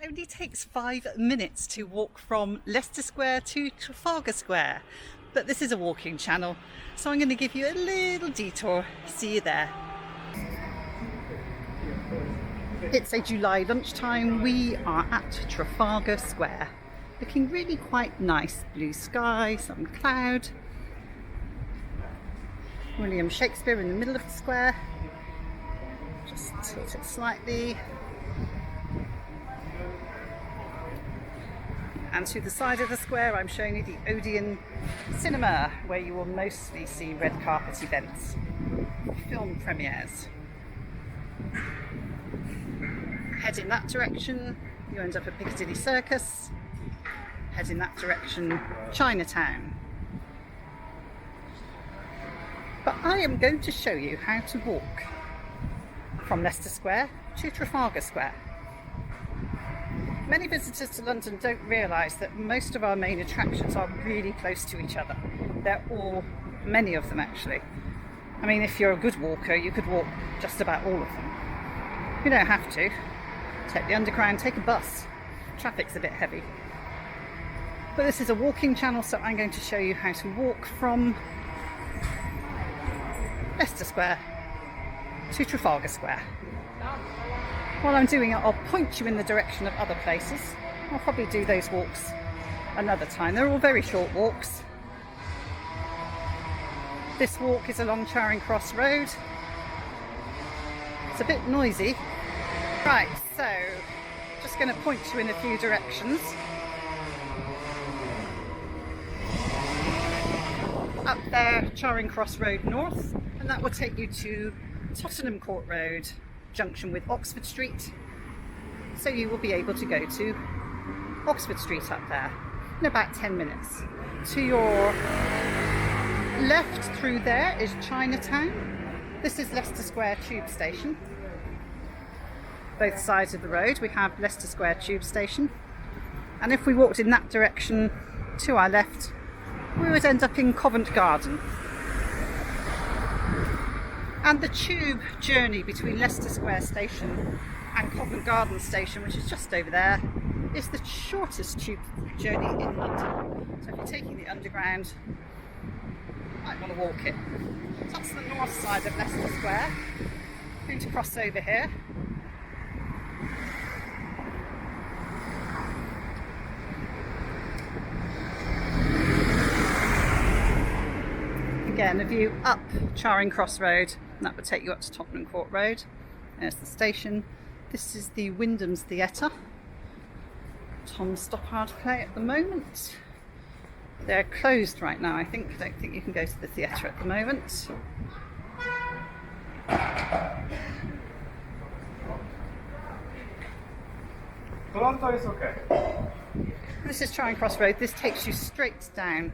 only takes 5 minutes to walk from Leicester Square to Trafalgar Square, but this is a walking channel, so I'm going to give you a little detour. See you there. It's a July lunchtime. We are at Trafalgar Square, looking really quite nice. Blue sky, some cloud. William Shakespeare in the middle of the square. Just tilt it slightly. And to the side of the square, I'm showing you the Odeon Cinema, where you will mostly see red carpet events, film premieres. Head in that direction, you end up at Piccadilly Circus. Head in that direction, Chinatown. But I am going to show you how to walk from Leicester Square to Trafalgar Square. Many visitors to London don't realise that most of our main attractions are really close to each other. They're all, many of them actually. I mean, if you're a good walker, you could walk just about all of them. You don't have to. Take the underground, take a bus. Traffic's a bit heavy. But this is a walking channel, so I'm going to show you how to walk from Leicester Square to Trafalgar Square. While I'm doing it, I'll point you in the direction of other places. I'll probably do those walks another time. They're all very short walks. This walk is along Charing Cross Road. It's a bit noisy. Right, so just going to point you in a few directions. Up there, Charing Cross Road North, and that will take you to Tottenham Court Road, junction with Oxford Street, so you will be able to go to Oxford Street up there in about 10 minutes. To your left through there is Chinatown. This is Leicester Square Tube Station. Both sides of the road we have Leicester Square Tube Station, and if we walked in that direction to our left, we would end up in Covent Garden. And the tube journey between Leicester Square Station and Covent Garden Station, which is just over there, is the shortest tube journey in London. So if you're taking the underground, you might want to walk it. So that's the north side of Leicester Square. I'm going to cross over here. Again, a view up Charing Cross Road, and that would take you up to Tottenham Court Road. There's the station. This is the Wyndham's Theatre. Tom Stoppard play at the moment. They're closed right now, I think. I don't think you can go to the theatre at the moment. Toronto is okay. This is Charing Cross Road. This takes you straight down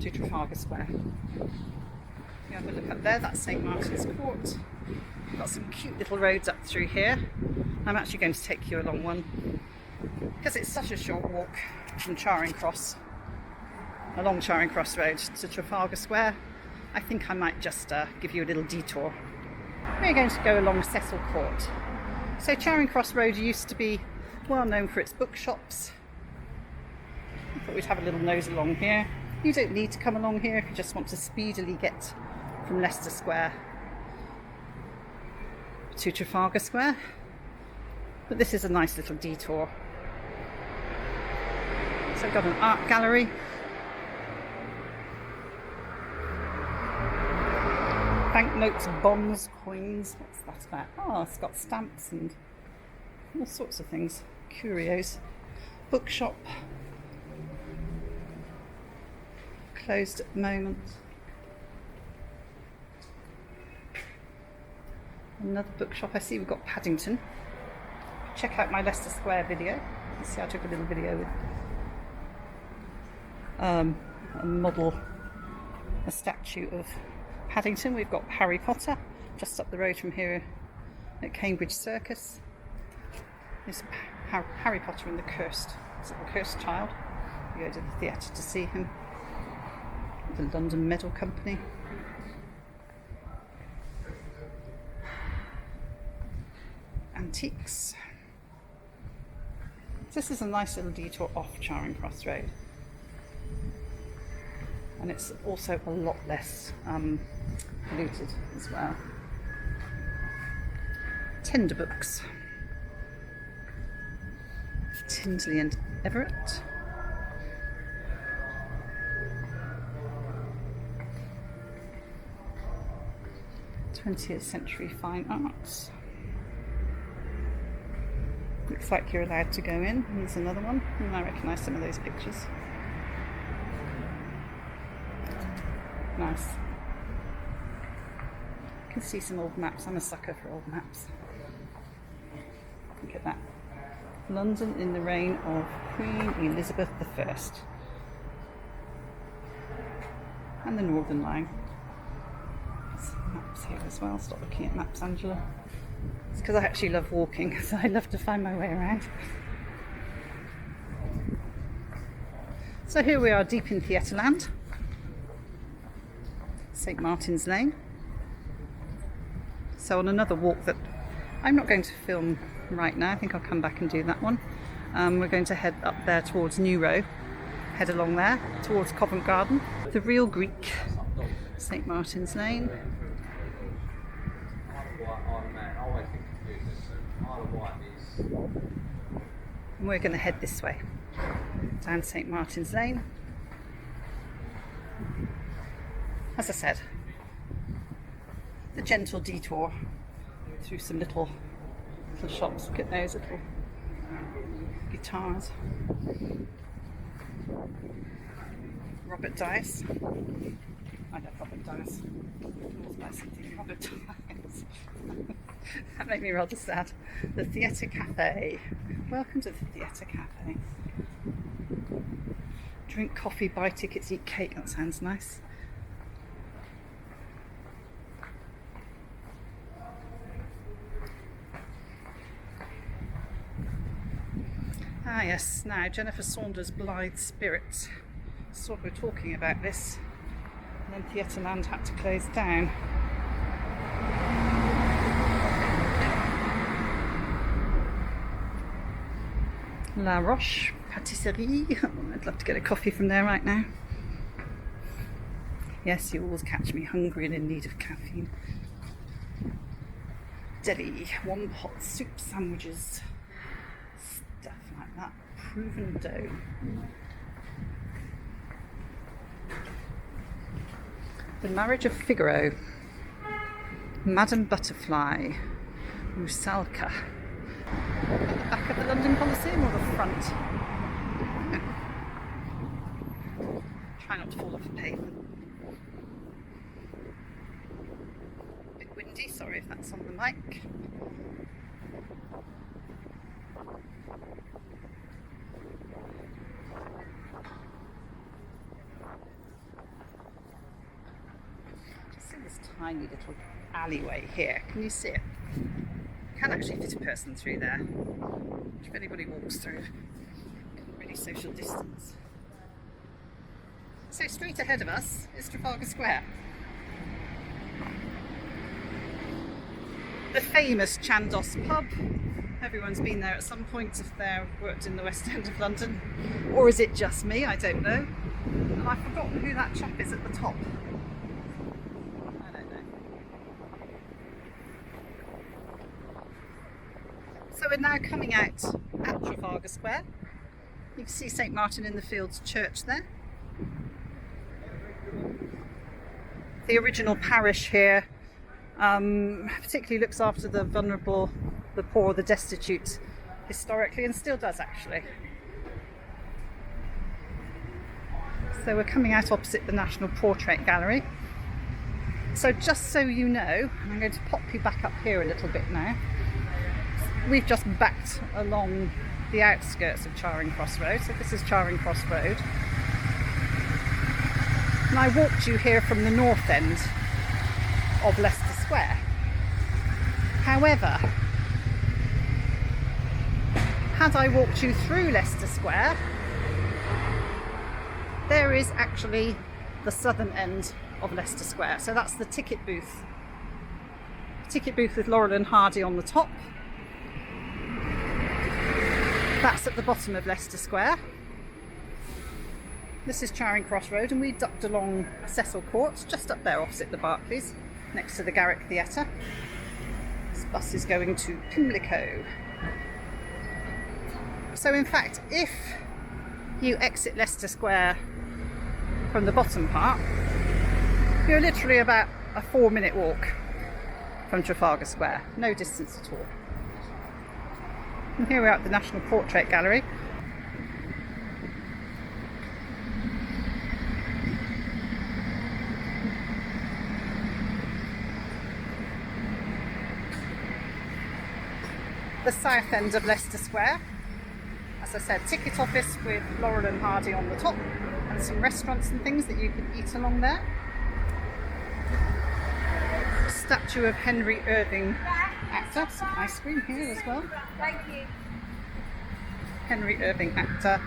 to Trafalgar Square. You have a look up there, that's St Martin's Court. We've got some cute little roads up through here. I'm actually going to take you along one because it's such a short walk from along Charing Cross Road to Trafalgar Square. I think I might just give you a little detour. We're going to go along Cecil Court. So Charing Cross Road used to be well known for its bookshops. I thought we'd have a little nose along here. You don't need to come along here if you just want to speedily get from Leicester Square to Trafalgar Square. But this is a nice little detour. So we've got an art gallery. Banknotes, bonds, coins. What's that about? Oh, it's got stamps and all sorts of things. Curios. Bookshop. Closed at the moment. Another bookshop. I see we've got Paddington. Check out my Leicester Square video. You see I took a little video with a statue of Paddington. We've got Harry Potter just up the road from here at Cambridge Circus. There's Harry Potter and the cursed child. You go to the theatre to see him. The London Medal Company. antiques. This is a nice little detour off Charing Cross Road. And it's also a lot less polluted as well. Tender books. Tinsley and Everett. '20th century fine arts. Looks like you're allowed to go in. Here's another one. And I recognise some of those pictures. Nice. You can see some old maps. I'm a sucker for old maps. Look at that. London in the reign of Queen Elizabeth I. And the Northern Line. There's maps here as well. Stop looking at maps, Angela. It's because I actually love walking, so I love to find my way around. So here we are, deep in Theatreland. St Martin's Lane. So on another walk that I'm not going to film right now, I think I'll come back and do that one. We're going to head up there towards New Row, head along there towards Covent Garden. The Real Greek, St Martin's Lane. And we're going to head this way, down St Martin's Lane. As I said, the gentle detour through some little shops. Look at those little guitars. Robert Dice. I love Robert Dice. Always buy something Robert Dice. That made me rather sad. The Theatre Cafe. Welcome to the Theatre Cafe. Drink coffee, buy tickets, eat cake. That sounds nice. Ah yes, now Jennifer Saunders' Blithe Spirit. So we're talking about this. And then Theatreland had to close down. La Roche Patisserie. I'd love to get a coffee from there right now. Yes, you always catch me hungry and in need of caffeine. Deli, one pot soup sandwiches. Stuff like that. Proven dough. The Marriage of Figaro. Madame Butterfly. Rusalka. At the back of the London Coliseum or the front? Try not to fall off the pavement. A bit windy, sorry if that's on the mic. Just in this tiny little alleyway here, can you see it? Can actually fit a person through there, which if anybody walks through, can't really social distance. So straight ahead of us is Trafalgar Square. The famous Chandos pub. Everyone's been there at some point if they've worked in the West End of London. Or is it just me? I don't know. And I've forgotten who that chap is at the top. I don't know. So we're now coming out at Trafalgar Square. You can see St Martin in the Fields Church there. The original parish here particularly looks after the vulnerable, the poor, the destitute historically, and still does actually. So we're coming out opposite the National Portrait Gallery. So just so you know, and I'm going to pop you back up here a little bit now, we've just backed along the outskirts of Charing Cross Road. So this is Charing Cross Road. And I walked you here from the north end of Leicester Square. However, had I walked you through Leicester Square, there is actually the southern end of Leicester Square. So that's the ticket booth. Ticket booth with Laurel and Hardy on the top. That's at the bottom of Leicester Square. This is Charing Cross Road, and we ducked along Cecil Court, just up there opposite the Barclays, next to the Garrick Theatre. This bus is going to Pimlico. So in fact, if you exit Leicester Square from the bottom part, you're literally about a 4-minute walk from Trafalgar Square. No distance at all. And here we are at the National Portrait Gallery. The south end of Leicester Square. As I said, ticket office with Laurel and Hardy on the top, and some restaurants and things that you can eat along there. Statue of Henry Irving, actor. Some ice cream here as well. Thank you. Henry Irving, actor,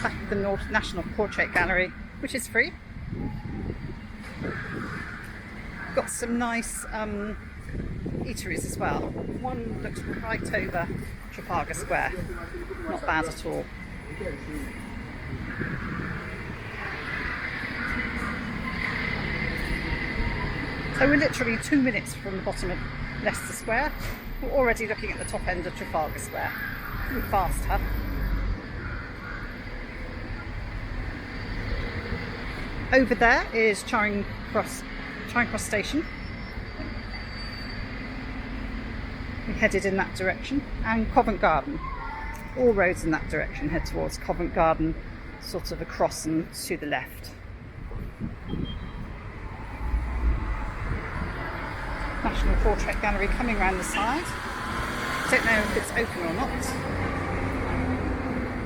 back at the National Portrait Gallery, which is free. Got some nice eateries as well. One looks right over Trafalgar Square. Not bad at all. So we're literally 2 minutes from the bottom of Leicester Square. We're already looking at the top end of Trafalgar Square. Pretty fast, huh? Over there is Charing Cross Station. We headed in that direction, and Covent Garden. All roads in that direction head towards Covent Garden, sort of across and to the left. National Portrait Gallery coming round the side. Don't know if it's open or not.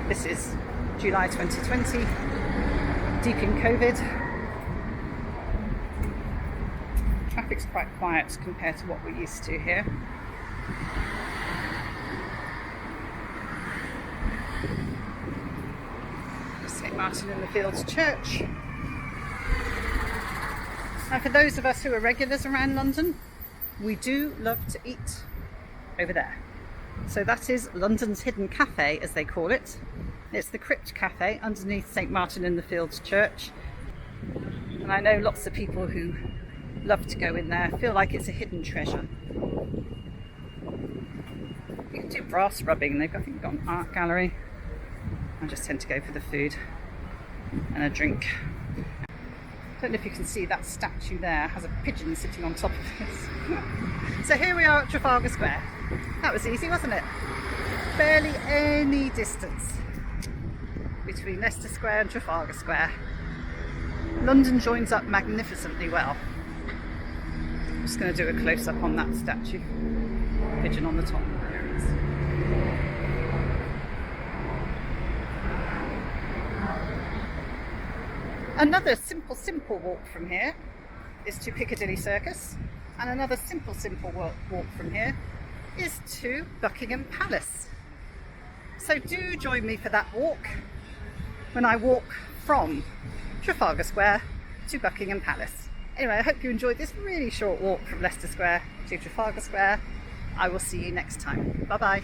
This is July 2020, deep in COVID. Traffic's quite quiet compared to what we're used to here. St Martin in the Fields Church. Now for those of us who are regulars around London, we do love to eat over there. So that is London's hidden cafe, as they call it. It's the Crypt Cafe underneath St Martin in the Fields Church. And I know lots of people who love to go in there, feel like it's a hidden treasure. You can do brass rubbing. I think they've got an art gallery. I just tend to go for the food and a drink. Don't know if you can see that statue there has a pigeon sitting on top of it. So here we are at Trafalgar Square. That was easy, wasn't it? Barely any distance between Leicester Square and Trafalgar Square. London joins up magnificently well. I'm just going to do a close-up on that statue. Pigeon on the top. There it is. Another simple walk from here is to Piccadilly Circus, and another simple walk from here is to Buckingham Palace. So do join me for that walk when I walk from Trafalgar Square to Buckingham Palace. Anyway, I hope you enjoyed this really short walk from Leicester Square to Trafalgar Square. I will see you next time. Bye bye.